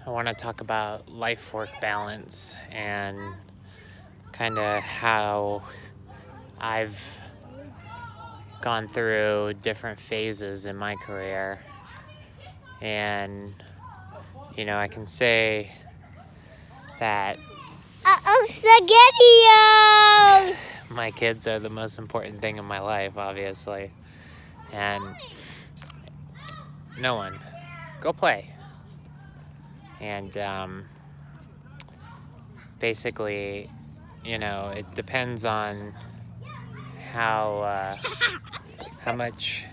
I want to talk about life-work balance and kind of how I've gone through different phases in my career. And, I can say that SpaghettiOs! my kids are the most important thing in my life, obviously. And no one. Go play. And basically, it depends on how much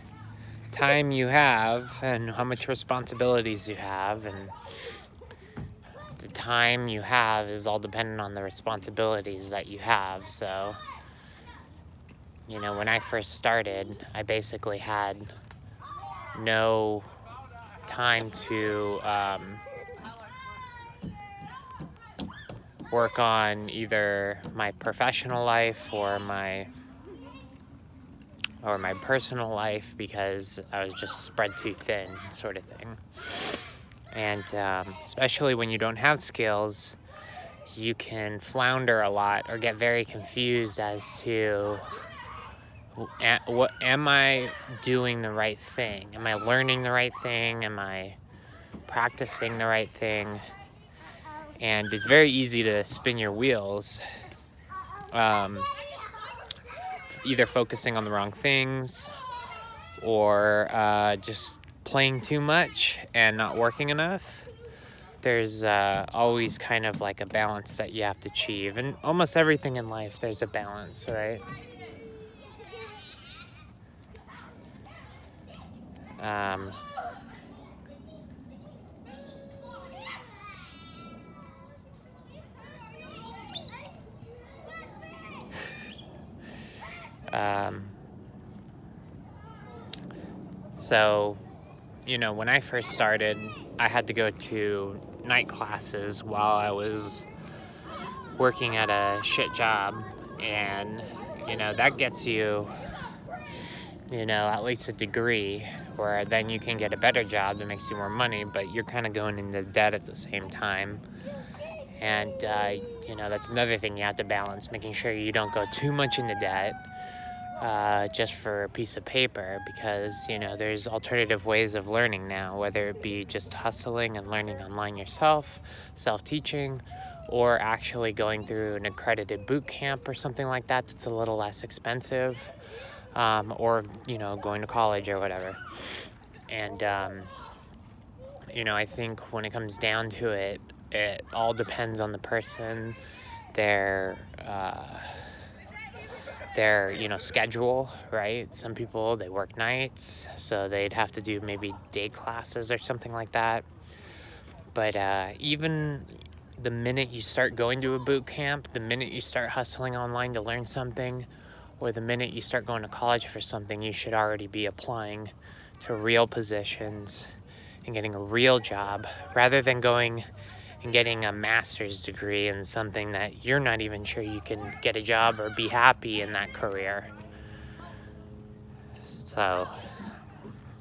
time you have and how much responsibilities you have, and the time you have is all dependent on the responsibilities that you have. So when I first started, I basically had no time to work on either my professional life or my personal life, because I was just spread too thin, sort of thing. And especially when you don't have skills, you can flounder a lot or get very confused as to what am I doing the right thing? Am I learning the right thing? Am I practicing the right thing? And it's very easy to spin your wheels, either focusing on the wrong things or just playing too much and not working enough. There's always kind of like a balance that you have to achieve. And almost everything in life, there's a balance, right? Um, so, when I first started, I had to go to night classes while I was working at a shit job. And, that gets you, at least a degree, where then you can get a better job that makes you more money, but you're kind of going into debt at the same time. And, that's another thing you have to balance, making sure you don't go too much into debt just for a piece of paper, because, there's alternative ways of learning now, whether it be just hustling and learning online yourself, self-teaching, or actually going through an accredited boot camp or something like that that's a little less expensive, or, going to college or whatever. And, I think when it comes down to it, it all depends on the person, their schedule, right? Some people, they work nights, so they'd have to do maybe day classes or something like that. But even the minute you start going to a boot camp, the minute you start hustling online to learn something, or the minute you start going to college for something, you should already be applying to real positions and getting a real job, rather than going and getting a master's degree in something that you're not even sure you can get a job or be happy in that career. So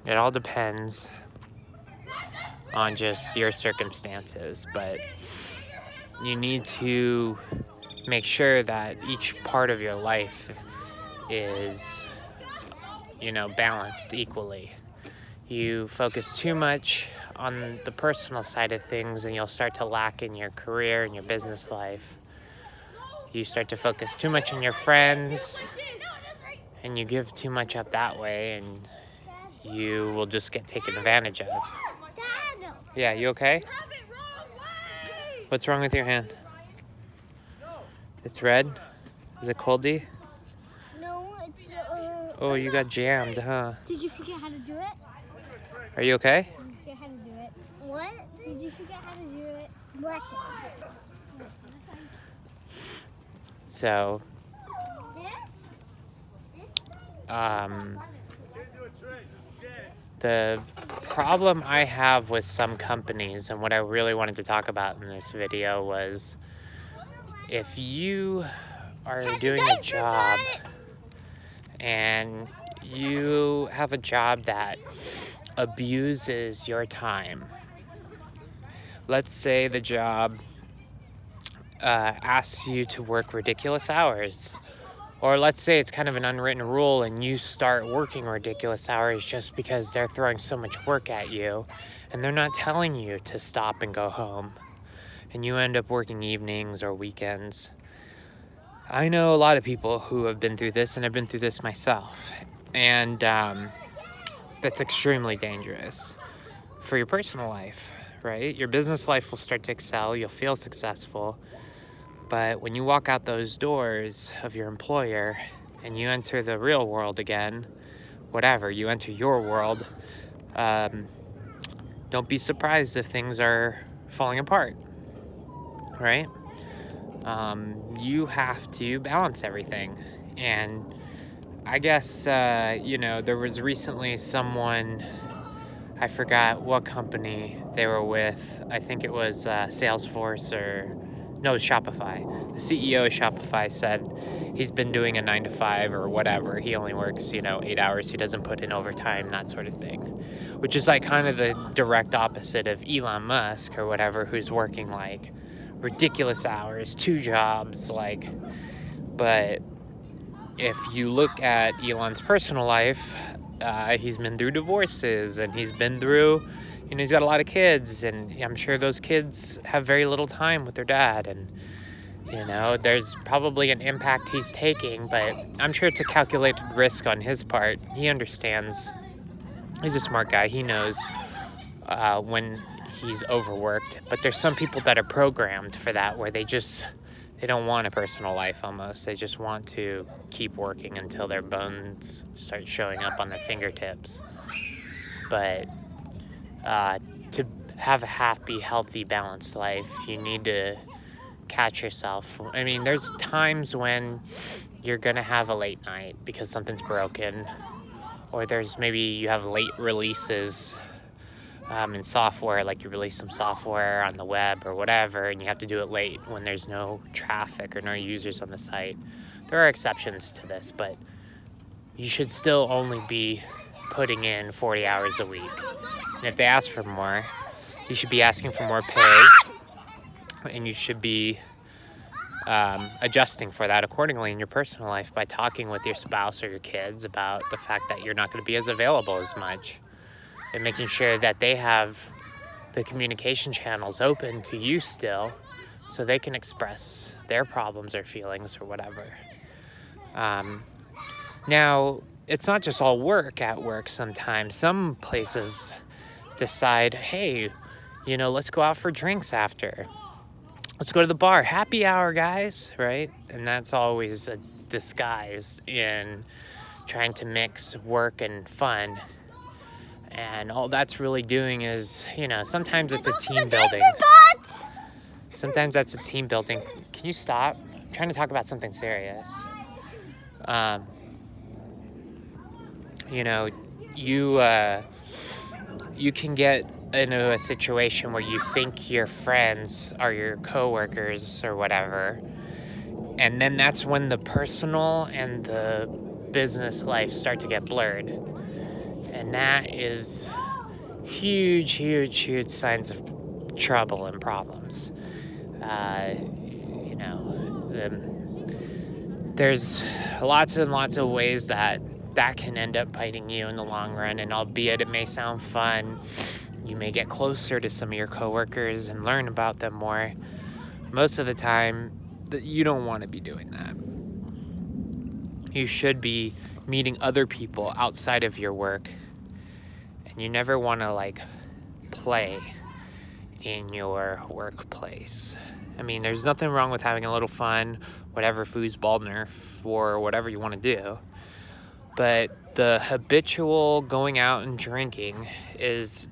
it all depends on just your circumstances, but you need to make sure that each part of your life is, balanced equally. You focus too much on the personal side of things and you'll start to lack in your career and your business life. You start to focus too much on your friends and you give too much up that way, and you will just get taken advantage of. Yeah, you okay? What's wrong with your hand? It's red? Is it coldy? No, it's Oh, you got jammed, huh? Did you forget how to do it? Are you okay? Did you forget how to do it? What? Did you forget how to do it? What? So, the problem I have with some companies, and what I really wanted to talk about in this video, was if you are doing a job and you have a job that abuses your time, let's say the job asks you to work ridiculous hours. Or let's say it's kind of an unwritten rule and you start working ridiculous hours just because they're throwing so much work at you and they're not telling you to stop and go home. And you end up working evenings or weekends. I know a lot of people who have been through this, and I've been through this myself. And that's extremely dangerous for your personal life, right? Your business life will start to excel, you'll feel successful. But when you walk out those doors of your employer and you enter the real world again, whatever, you enter your world, don't be surprised if things are falling apart, right? You have to balance everything. And I guess, there was recently someone, I forgot what company they were with. I think it was Salesforce Shopify. The CEO of Shopify said he's been doing a 9-to-5 or whatever. He only works, 8 hours. He doesn't put in overtime, that sort of thing. Which is like kind of the direct opposite of Elon Musk or whatever, who's working like ridiculous hours, 2 jobs, but if you look at Elon's personal life, he's been through divorces and he's been through, he's got a lot of kids, and I'm sure those kids have very little time with their dad, and there's probably an impact he's taking, but I'm sure it's a calculated risk on his part. He understands. He's a smart guy. He knows when he's overworked, but there's some people that are programmed for that, where they don't want a personal life almost. They just want to keep working until their bones start showing up on their fingertips. But to have a happy, healthy, balanced life, you need to catch yourself. I mean, there's times when you're going to have a late night because something's broken, or there's maybe you have late releases in software, like you release some software on the web or whatever, and you have to do it late when there's no traffic or no users on the site. There are exceptions to this, but you should still only be putting in 40 hours a week. And if they ask for more, you should be asking for more pay, and you should be adjusting for that accordingly in your personal life by talking with your spouse or your kids about the fact that you're not going to be as available as much, and making sure that they have the communication channels open to you still, so they can express their problems or feelings or whatever. Now, it's not just all work at work sometimes. Some places decide, hey, let's go out for drinks after. Let's go to the bar. Happy hour, guys, right? And that's always a disguise in trying to mix work and fun. And all that's really doing is, sometimes it's a team building. Sometimes that's a team building. Can you stop? I'm trying to talk about something serious. You can get into a situation where you think your friends are your coworkers or whatever, and then that's when the personal and the business life start to get blurred, and that is huge signs of trouble and problems. There's lots and lots of ways that can end up biting you in the long run, and albeit it may sound fun, you may get closer to some of your coworkers and learn about them more. Most of the time, you don't want to be doing that. You should be meeting other people outside of your work, and you never want to play in your workplace. I mean, there's nothing wrong with having a little fun, whatever, foosball, Nerf, or whatever you want to do. But the habitual going out and drinking is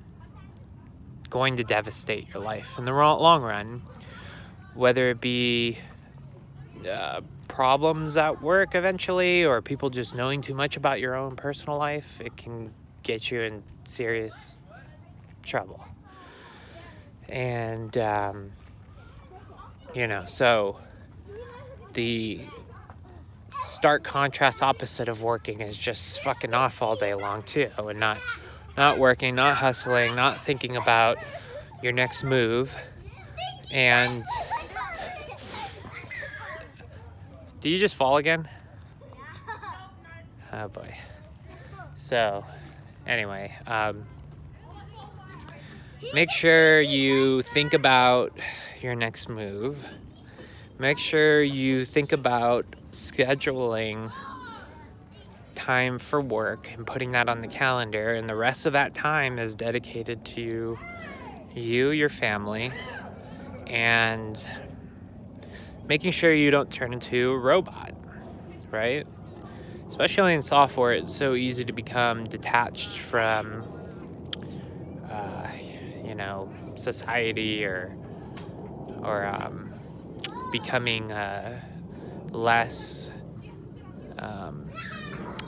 going to devastate your life in the long run, whether it be problems at work eventually, or people just knowing too much about your own personal life. It can get you in serious trouble. And, so the stark contrast opposite of working is just fucking off all day long too, and not working, not hustling, not thinking about your next move. And did you just fall again? Oh boy. So anyway, make sure you think about your next move. Make sure you think about scheduling time for work and putting that on the calendar, and the rest of that time is dedicated to you, your family, and making sure you don't turn into a robot, right? Especially in software, it's so easy to become detached from, society or becoming less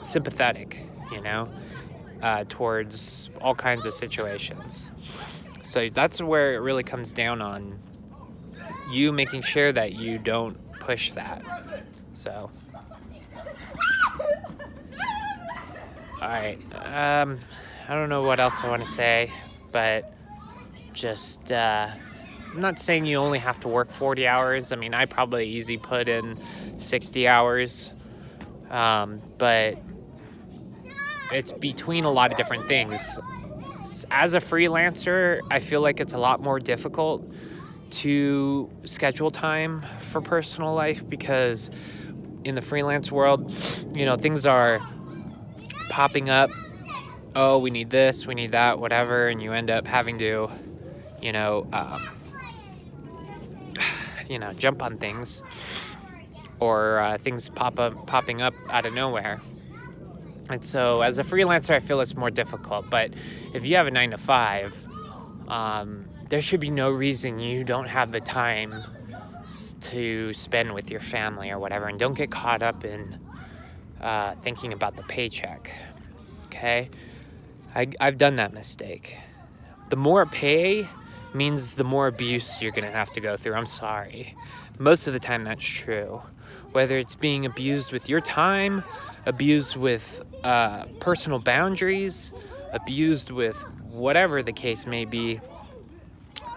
sympathetic, towards all kinds of situations. So that's where it really comes down on you making sure that you don't push that. So, all right. I don't know what else I want to say, but just, I'm not saying you only have to work 40 hours. I mean, I probably easy put in 60 hours, but it's between a lot of different things. As a freelancer, I feel like it's a lot more difficult to schedule time for personal life because in the freelance world, things are popping up. Oh, we need this, we need that, whatever, and you end up having to, jump on things, or things popping up out of nowhere. And so as a freelancer, I feel it's more difficult. But if you have a 9-to-5, there should be no reason you don't have the time to spend with your family or whatever. And don't get caught up in thinking about the paycheck, okay? I've done that mistake. The more pay means the more abuse you're gonna have to go through. I'm sorry. Most of the time that's true. Whether it's being abused with your time, abused with personal boundaries, abused with whatever the case may be,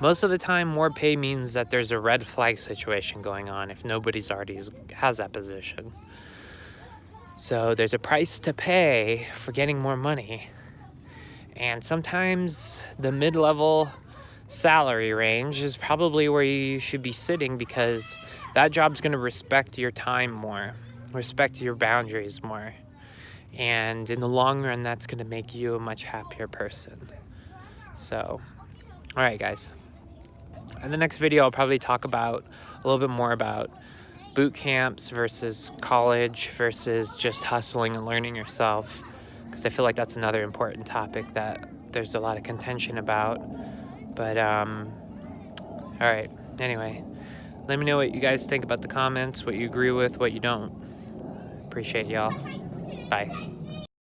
most of the time more pay means that there's a red flag situation going on if nobody's already has that position. So there's a price to pay for getting more money. And sometimes the mid-level salary range is probably where you should be sitting, because that job's going to respect your time more, respect your boundaries more. And in the long run, that's going to make you a much happier person. So, all right, guys. In the next video, I'll probably talk about a little bit more about boot camps versus college versus just hustling and learning yourself, because I feel like that's another important topic that there's a lot of contention about. But, all right. Anyway, let me know what you guys think about the comments, what you agree with, what you don't. Appreciate y'all. Bye.